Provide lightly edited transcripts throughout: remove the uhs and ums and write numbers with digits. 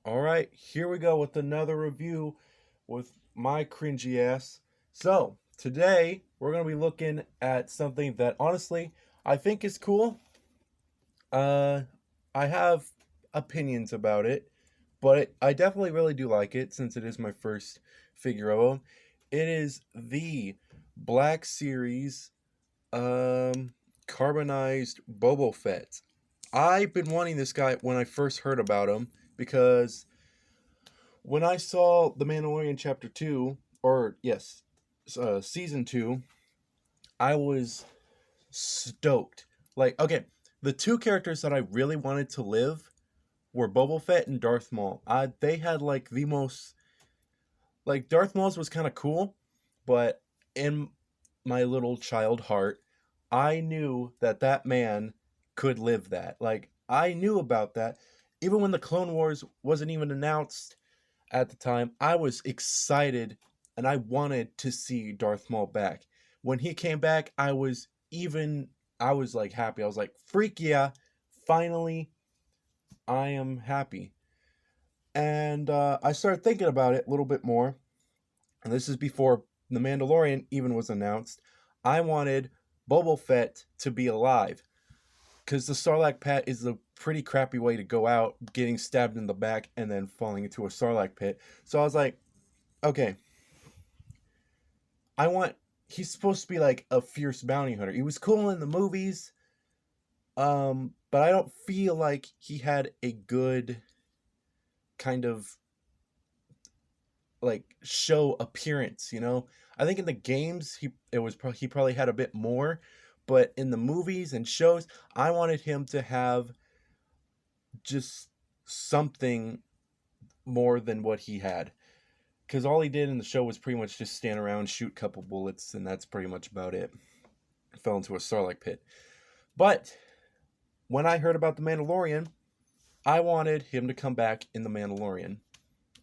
All right, here we go with another review with my cringy ass. So, today we're going to be looking at something that honestly I think is cool. Uh I have opinions about it, but I definitely really do like it since it is my first figure of them. It is the Black Series carbonized Boba Fett. I've been wanting this guy when I first heard about him because when I saw The Mandalorian Chapter 2, or yes, Season 2, I was stoked. Like, okay, the two characters that I really wanted to live were Boba Fett and Darth Maul. They had like the most. Like, Darth Maul's was kind of cool, but in my little child heart, I knew that that man could live that. Like, I knew about that. Even when the Clone Wars wasn't even announced, at the time, I was excited and I wanted to see Darth Maul back. When he came back, I was like happy. I was like, freak yeah, finally, I am happy. And I started thinking about it a little bit more. And this is before The Mandalorian even was announced. I wanted Boba Fett to be alive because the Sarlacc pit is a pretty crappy way to go out, getting stabbed in the back and then falling into a Sarlacc pit. So I was like, okay, I want. He's supposed to be like a fierce bounty hunter. He was cool in the movies, but I don't feel like he had a good kind of like show appearance. I think in the games he probably had a bit more, but in the movies and shows, I wanted him to have just something more than what he had. Because all he did in the show was pretty much just stand around, shoot a couple bullets, and that's pretty much about it. Fell into a Sarlacc pit. But when I heard about The Mandalorian, I wanted him to come back in The Mandalorian.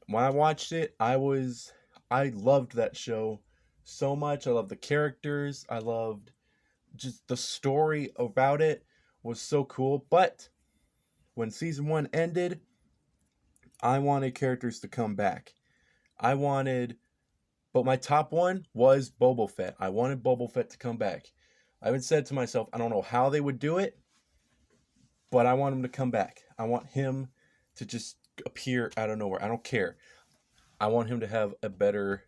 When I watched it, I loved that show so much. I loved the characters. I loved just the story about it was so cool. But when season 1 ended, I wanted characters to come back. I wanted But my top one was Boba Fett. I wanted Boba Fett to come back. I even said to myself, I don't know how they would do it, but I want him to come back. I want him to just appear out of nowhere. I don't care. I want him to have a better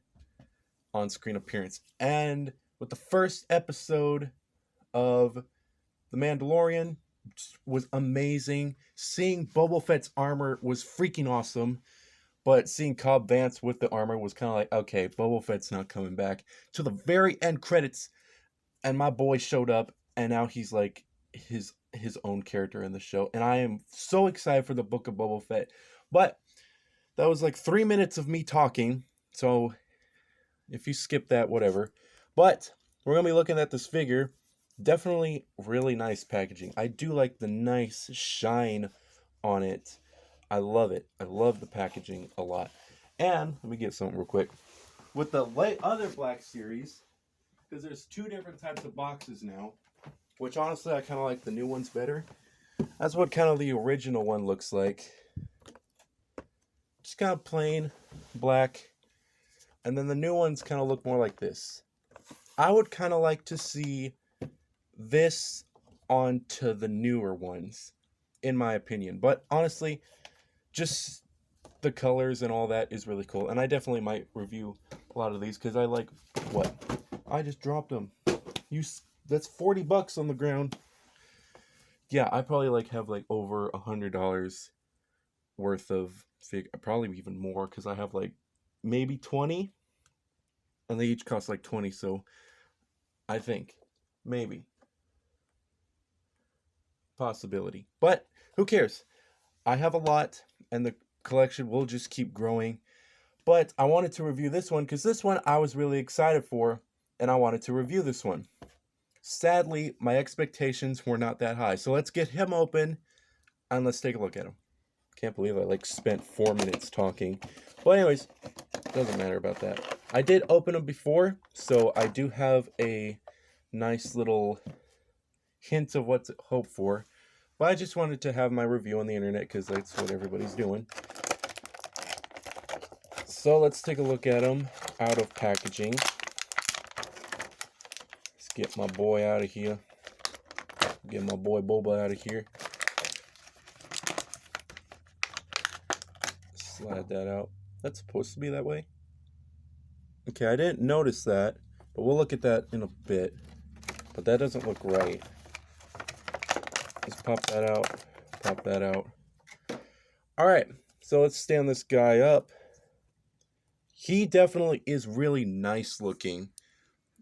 on screen appearance. And with the first episode of The Mandalorian was amazing. Seeing Boba Fett's armor was freaking awesome. But seeing Cobb Vance with the armor was kind of like, okay, Boba Fett's not coming back. To the very end credits, and my boy showed up, and now he's like his own character in the show. And I am so excited for the Book of Boba Fett. But that was like 3 minutes of me talking. So if you skip that, whatever. But we're going to be looking at this figure. Definitely really nice packaging. I do like the nice shine on it. I love it. I love the packaging a lot. And let me get something real quick. With the other Black Series, because there's two different types of boxes now, which honestly I kind of like the new ones better. That's what kind of the original one looks like. Just kind of plain black. And then the new ones kind of look more like this. I would kind of like to see this onto the newer ones, in my opinion. But honestly, just the colors and all that is really cool. And I definitely might review a lot of these because I like what? I just dropped them. That's $40 on the ground. Yeah, I probably have over $100 worth of probably even more because I have maybe 20 and they each cost 20, so I think maybe possibility. But who cares? I have a lot and the collection will just keep growing. But I wanted to review this one because this one I was really excited for and I wanted to review this one. Sadly, my expectations were not that high. So let's get him open and let's take a look at him. Can't believe I spent 4 minutes talking. But anyways, doesn't matter about that. I did open him before, so I do have a nice little hint of what to hope for. But I just wanted to have my review on the internet because that's what everybody's doing. So let's take a look at him out of packaging. Let's get my boy out of here. Get my boy Boba out of here. Slide that out. That's supposed to be that way. Okay, I didn't notice that, but we'll look at that in a bit. But that doesn't look right. Let's pop that out. Pop that out. All right, so let's stand this guy up. He definitely is really nice looking.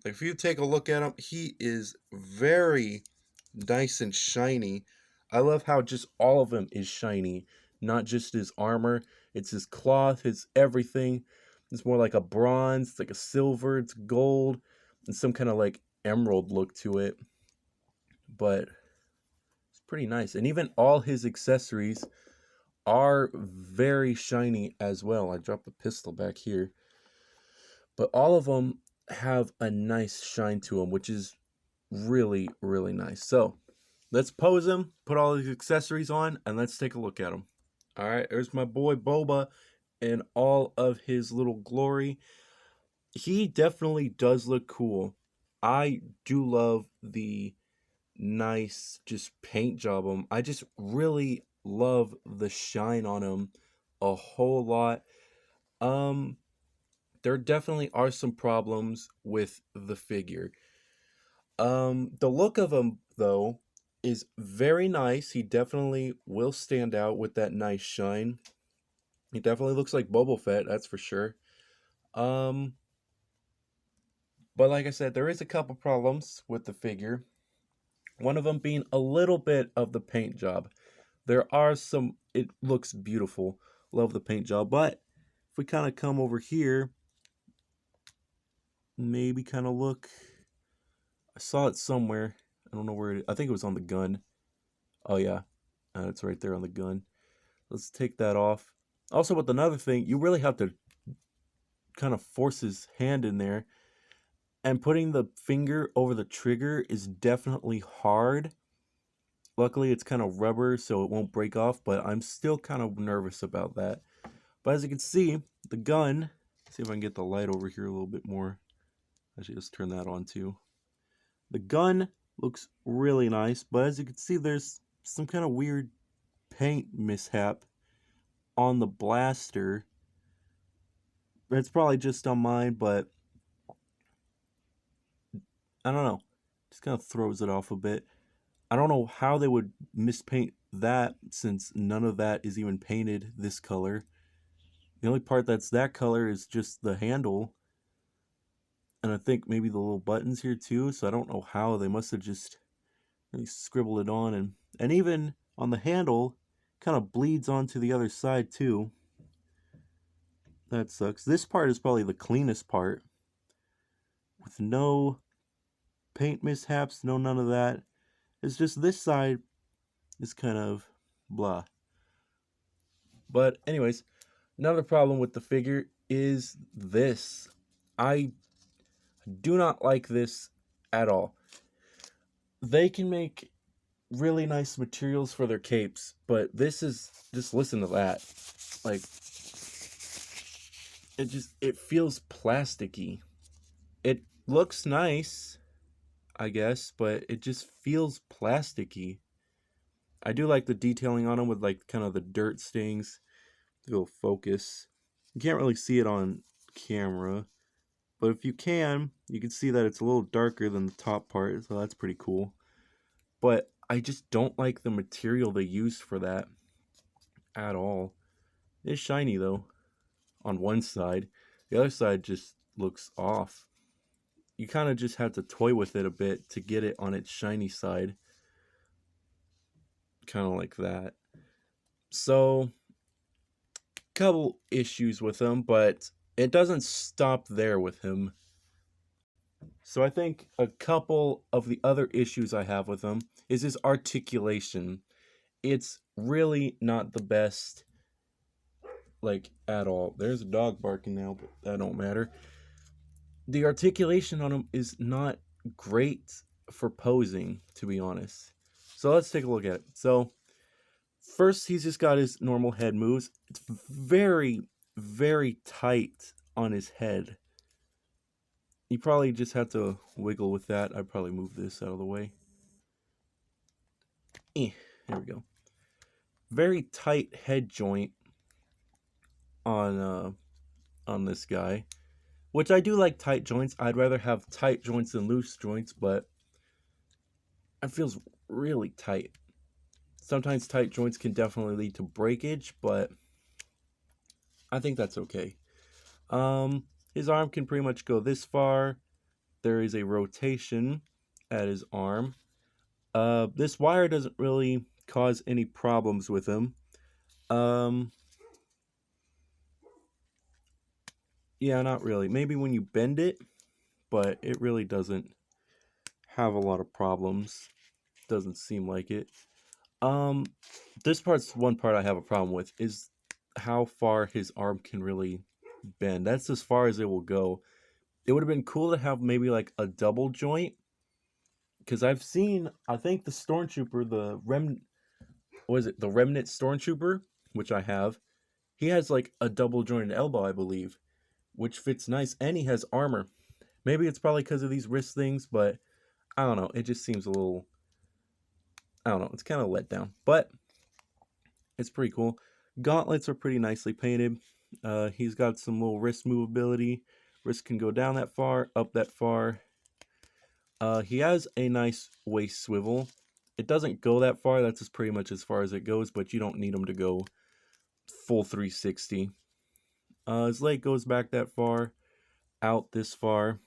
If you take a look at him, he is very nice and shiny. I love how just all of him is shiny, not just his armor. It's his cloth, his everything. It's more like a bronze, it's like a silver, it's gold, and some kind of like emerald look to it. But it's pretty nice. And even all his accessories are very shiny as well. I dropped the pistol back here. But all of them have a nice shine to them, which is really, really nice. So let's pose him, put all these accessories on, and let's take a look at him. All right, there's my boy Boba in all of his little glory. He definitely does look cool. I do love the nice just paint job on him. I just really love the shine on him a whole lot. There definitely are some problems with the figure. The look of him though is very nice. He definitely will stand out with that nice shine. He definitely looks like Boba Fett, that's for sure. Um, but like I said, there is a couple problems with the figure. One of them being a little bit of the paint job. There are some, it looks beautiful. Love the paint job. But if we kind of come over here, maybe kind of look. I saw it somewhere. I don't know where it is. I think it was on the gun. Oh, yeah. It's right there on the gun. Let's take that off. Also, with another thing, you really have to kind of force his hand in there. And putting the finger over the trigger is definitely hard. Luckily, it's kind of rubber, so it won't break off, but I'm still kind of nervous about that. But as you can see, the gun, see if I can get the light over here a little bit more. I should just turn that on too. The gun looks really nice, but as you can see, there's some kind of weird paint mishap on the blaster. It's probably just on mine, but I don't know. Just kind of throws it off a bit. I don't know how they would mispaint that since none of that is even painted this color. The only part that's that color is just the handle. And I think maybe the little buttons here too. So I don't know how. They must have just really scribbled it on. And even on the handle, kind of bleeds onto the other side too. That sucks. This part is probably the cleanest part. With no paint mishaps, no none of that. It's just this side is kind of blah. But anyways, another problem with the figure is this. I do not like this at all. They can make really nice materials for their capes, but this is, just listen to that. Like, it feels plasticky. It looks nice, I guess, but it just feels plasticky. I do like the detailing on them with like kind of the dirt stings. Go focus. You can't really see it on camera, but if you can see that it's a little darker than the top part, so that's pretty cool. But I just don't like the material they used for that at all. It's shiny though on one side. The other side just looks off. You kind of just have to toy with it a bit to get it on its shiny side. Kind of like that. So, couple issues with him, but it doesn't stop there with him. So I think a couple of the other issues I have with him is his articulation. It's really not the best, like, at all. There's a dog barking now, but that don't matter. The articulation on him is not great for posing, to be honest. So let's take a look at it. So first, he's just got his normal head moves. It's very, very tight on his head. You probably just have to wiggle with that. I'd probably move this out of the way. There we go. Very tight head joint on this guy, which I do like tight joints. I'd rather have tight joints than loose joints, but it feels really tight. Sometimes tight joints can definitely lead to breakage, but I think that's okay. His arm can pretty much go this far. There is a rotation at his arm. This wire doesn't really cause any problems with him. Yeah, not really. Maybe when you bend it, but it really doesn't have a lot of problems. Doesn't seem like it. Um, this part's one part I have a problem with is how far his arm can really bend. That's as far as it will go. It would have been cool to have maybe like a double joint, because I've seen, I think the Stormtrooper, the Remnant Stormtrooper, which I have, he has like a double jointed elbow, I believe, which fits nice, and he has armor. Maybe it's probably because of these wrist things, but I don't know. It just seems a little, I don't know. It's kind of let down, but it's pretty cool. Gauntlets are pretty nicely painted. He's got some little wrist movability. Wrist can go down that far, up that far. He has a nice waist swivel. It doesn't go that far. That's just pretty much as far as it goes, but you don't need him to go full 360. His leg goes back that far, out this far.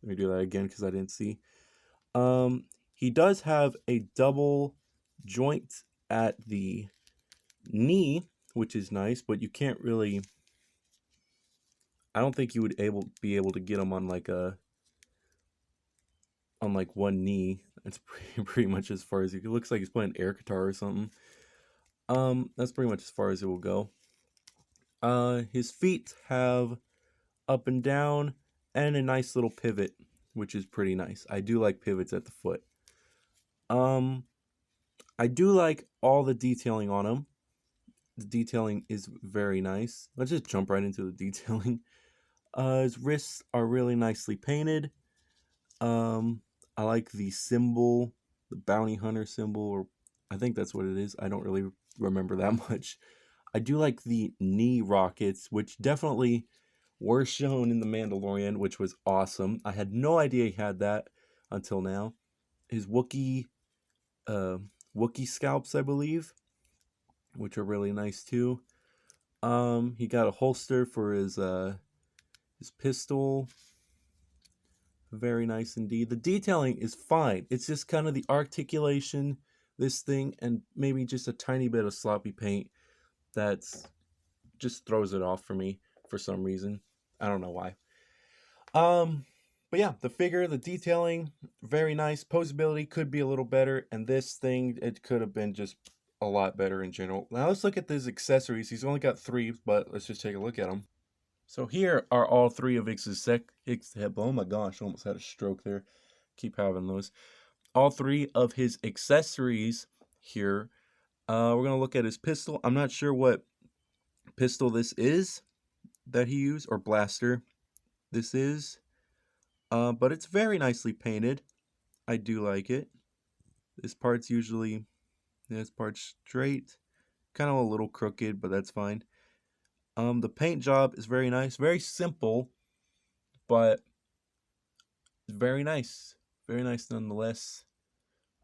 Let me do that again because I didn't see. He does have a double joint at the knee, which is nice, but you can't really. I don't think you would be able to get him on like one knee. It's pretty much as far as it looks like he's playing air guitar or something. That's pretty much as far as it will go. His feet have up and down and a nice little pivot, which is pretty nice. I do like pivots at the foot. I do like all the detailing on him. The detailing is very nice. Let's just jump right into the detailing. His wrists are really nicely painted. I like the symbol, the bounty hunter symbol, or I think that's what it is. I don't really remember that much. I do like the knee rockets, which definitely were shown in The Mandalorian, which was awesome. I had no idea he had that until now. His Wookiee scalps, I believe, which are really nice too. He got a holster for his pistol. Very nice indeed. The detailing is fine. It's just kind of the articulation, this thing, and maybe just a tiny bit of sloppy paint that's just throws it off for me for some reason. I don't know why. But yeah, the figure, the detailing, very nice. Posability could be a little better, and this thing, it could have been just a lot better in general. Now let's look at his accessories. He's only got 3, but let's just take a look at them. So here are all 3 of oh my gosh, I almost had a stroke there. Keep having those. All 3 of his accessories here. We're going to look at his pistol. I'm not sure what pistol this is that he used, or blaster this is. But it's very nicely painted. I do like it. This part's straight. Kind of a little crooked, but that's fine. The paint job is very nice. Very simple, but very nice. Very nice nonetheless.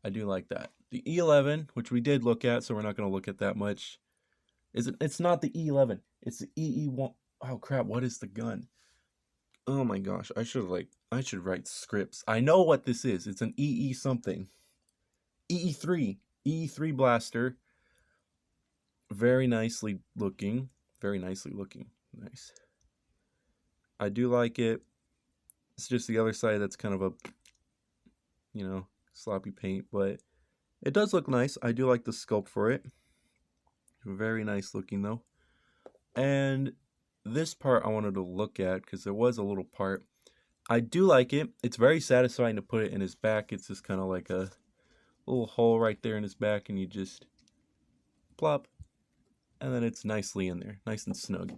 I do like that. The E11, which we did look at, so we're not going to look at that much. It's not the E11. It's the EE1. Oh crap, what is the gun? Oh my gosh, I should write scripts. I know what this is. It's an EE something. EE3. EE3 blaster. Very nicely looking. Very nicely looking. Nice. I do like it. It's just the other side that's kind of a, sloppy paint, but it does look nice. I do like the sculpt for it. Very nice looking though. And this part I wanted to look at because there was a little part. I do like it. It's very satisfying to put it in his back. It's just kind of like a little hole right there in his back, and you just plop, and then it's nicely in there, nice and snug.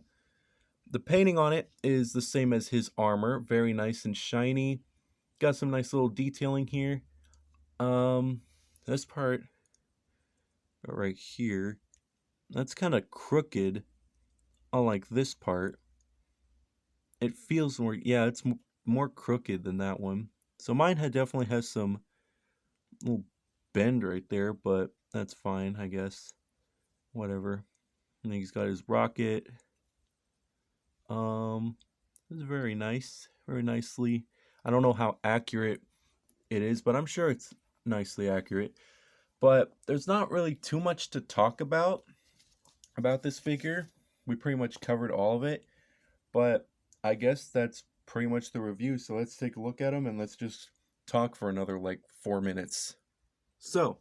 The painting on it is the same as his armor, very nice and shiny. Got some nice little detailing here. This part right here, that's kind of crooked, unlike this part. It feels more, yeah, it's more crooked than that one. So mine definitely has some little bend right there, but that's fine, I guess. Whatever. And he's got his rocket. It's very nice, very nicely. I don't know how accurate it is, but I'm sure it's nicely accurate. But there's not really too much to talk about this figure. We pretty much covered all of it, but I guess that's pretty much the review. So let's take a look at him and let's just talk for another like 4 minutes. So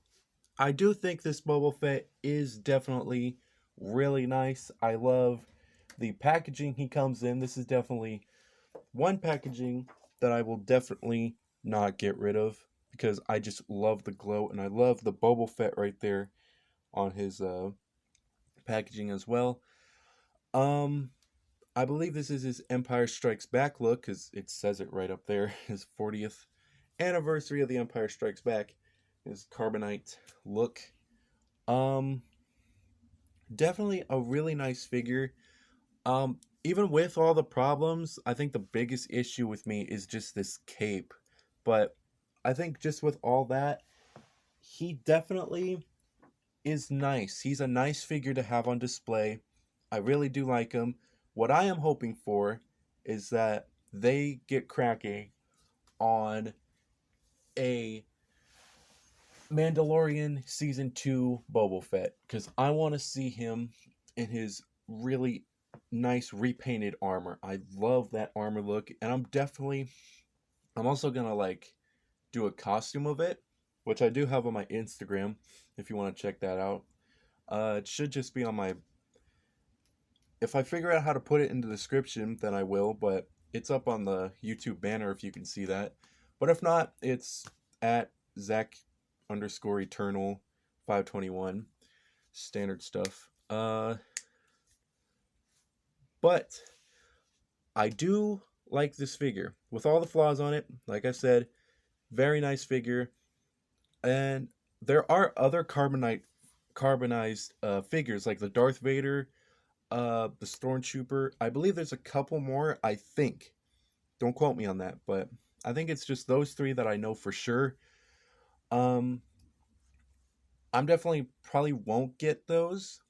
I do think this Boba Fett is definitely really nice. I love the packaging he comes in. This is definitely one packaging that I will definitely not get rid of because I just love the glow and I love the Boba Fett right there on his packaging as well. I believe this is his Empire Strikes Back look because it says it right up there. His 40th anniversary of the Empire Strikes Back. His carbonite look. Um, Definitely a really nice figure. Even with all the problems, I think the biggest issue with me is just this cape. But I think just with all that, he definitely is nice. He's a nice figure to have on display. I really do like him. What I am hoping for is that they get cracking on a Mandalorian season 2 Boba Fett because I want to see him in his really nice repainted armor. I love that armor look, and I'm also gonna like do a costume of it, which I do have on my Instagram if you want to check that out. It should just be on my. If I figure out how to put it in the description, then I will, but it's up on the YouTube banner if you can see that. But if not, it's at Zach underscore Eternal 521. Standard stuff. But I do like this figure. With all the flaws on it, like I said, very nice figure. And there are other carbonized figures like the Darth Vader, the Stormtrooper. I believe there's a couple more, I think. Don't quote me on that, but I think it's just those three that I know for sure. Um, I'm definitely probably won't get those.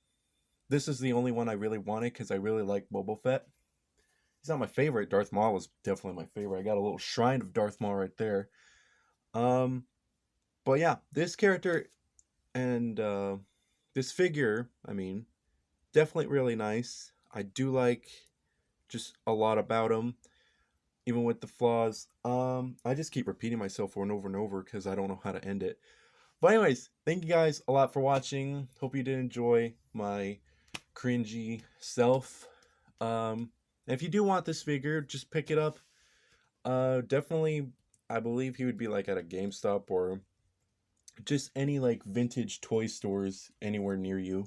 This is the only one I really wanted because I really like Boba Fett. He's not my favorite. Darth Maul is definitely my favorite. I got a little shrine of Darth Maul right there. Um, but yeah, this character and this figure, I mean, definitely really nice. I do like just a lot about him, even with the flaws. I just keep repeating myself over and over because I don't know how to end it. But anyways, thank you guys a lot for watching. Hope you did enjoy my cringy self. If you do want this figure, just pick it up. Definitely, I believe he would be like at a GameStop or just any like vintage toy stores anywhere near you.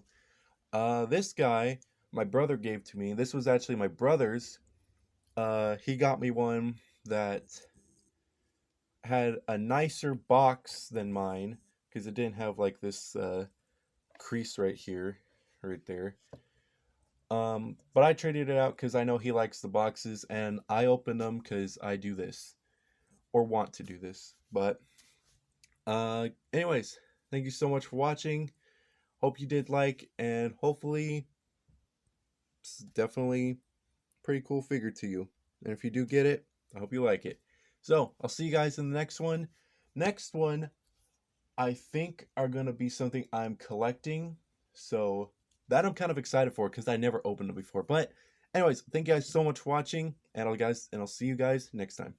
This guy, my brother gave to me. This was actually my brother's. He got me one that had a nicer box than mine because it didn't have like this crease right here, right there. But I traded it out because I know he likes the boxes, and I opened them because I do this or want to do this. But anyways, thank you so much for watching. Hope you did like, and hopefully, it's definitely pretty cool figure to you. And if you do get it, I hope you like it. So I'll see you guys in the next one. Next one, I think are gonna be something I'm collecting. So that I'm kind of excited for because I never opened it before. But anyways, thank you guys so much for watching, and I'll see you guys next time.